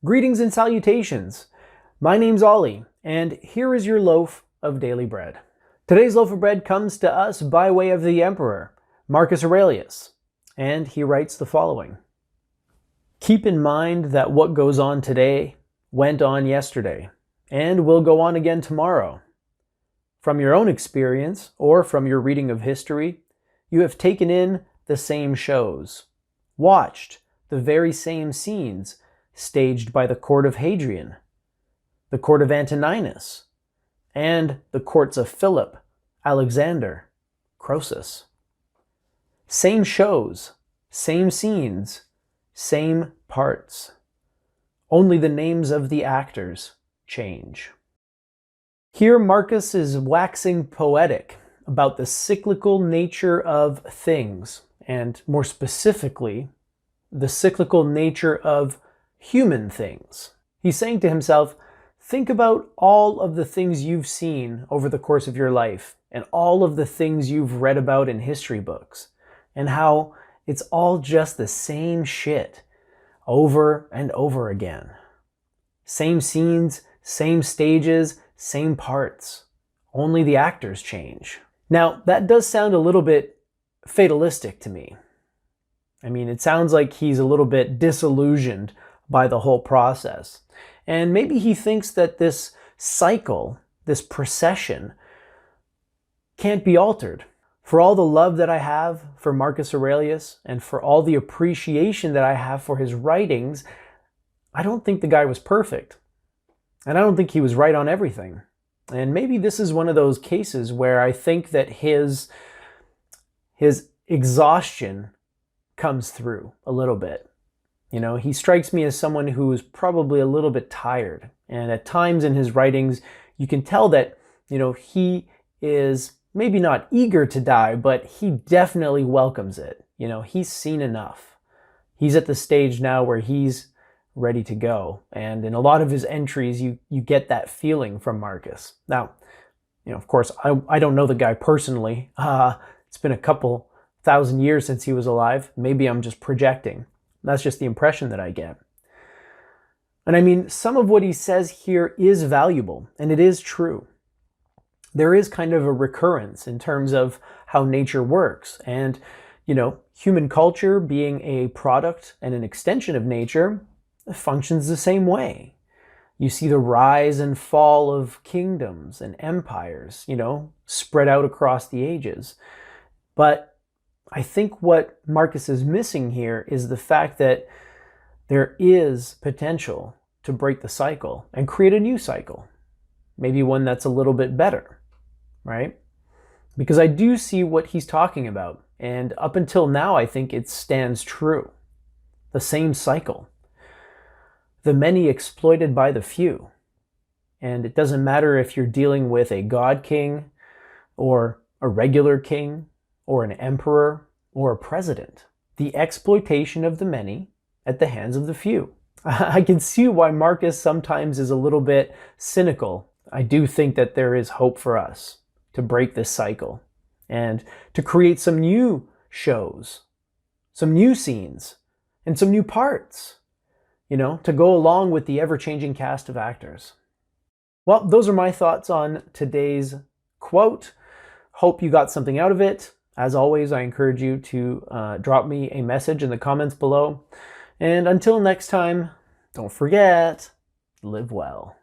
Greetings and salutations. My name's Ollie, and here is your loaf of daily bread. Today's loaf of bread comes to us by way of the Emperor, Marcus Aurelius, and he writes the following. Keep in mind that what goes on today went on yesterday, and will go on again tomorrow. From your own experience, or from your reading of history, you have taken in the same shows, watched the very same scenes staged by the court of Hadrian, the court of Antoninus, and the courts of Philip, Alexander, Croesus. Same shows, same scenes, same parts. Only the names of the actors change. Here Marcus is waxing poetic about the cyclical nature of things, and more specifically, the cyclical nature of human things. He's saying to himself, think about all of the things you've seen over the course of your life and all of the things you've read about in history books and how it's all just the same shit over and over again. Same scenes, same stages, same parts. Only the actors change. Now, that does sound a little bit fatalistic to me. I mean, it sounds like he's a little bit disillusioned by the whole process. And maybe he thinks that this cycle, this procession, can't be altered. For all the love that I have for Marcus Aurelius and for all the appreciation that I have for his writings, I don't think the guy was perfect. And I don't think he was right on everything. And maybe this is one of those cases where I think that his exhaustion comes through a little bit. You know, he strikes me as someone who is probably a little bit tired. And at times in his writings, you can tell that, you know, he is maybe not eager to die, but he definitely welcomes it. You know, he's seen enough. He's at the stage now where he's ready to go. And in a lot of his entries, you get that feeling from Marcus. Now, you know, of course, I don't know the guy personally. It's been a couple thousand years since he was alive. Maybe I'm just projecting. That's just the impression that I get. And I mean, some of what he says here is valuable, and it is true. There is kind of a recurrence in terms of how nature works. And, you know, human culture being a product and an extension of nature functions the same way. You see the rise and fall of kingdoms and empires, you know, spread out across the ages. But I think what Marcus is missing here is the fact that there is potential to break the cycle and create a new cycle. Maybe one that's a little bit better, right? Because I do see what he's talking about. And up until now, I think it stands true. The same cycle. The many exploited by the few. And it doesn't matter if you're dealing with a god king or a regular king or an emperor, or a president. The exploitation of the many at the hands of the few. I can see why Marcus sometimes is a little bit cynical. I do think that there is hope for us to break this cycle and to create some new shows, some new scenes, and some new parts, you know, to go along with the ever-changing cast of actors. Well, those are my thoughts on today's quote. Hope you got something out of it. As always, I encourage you to drop me a message in the comments below. And until next time, don't forget, live well.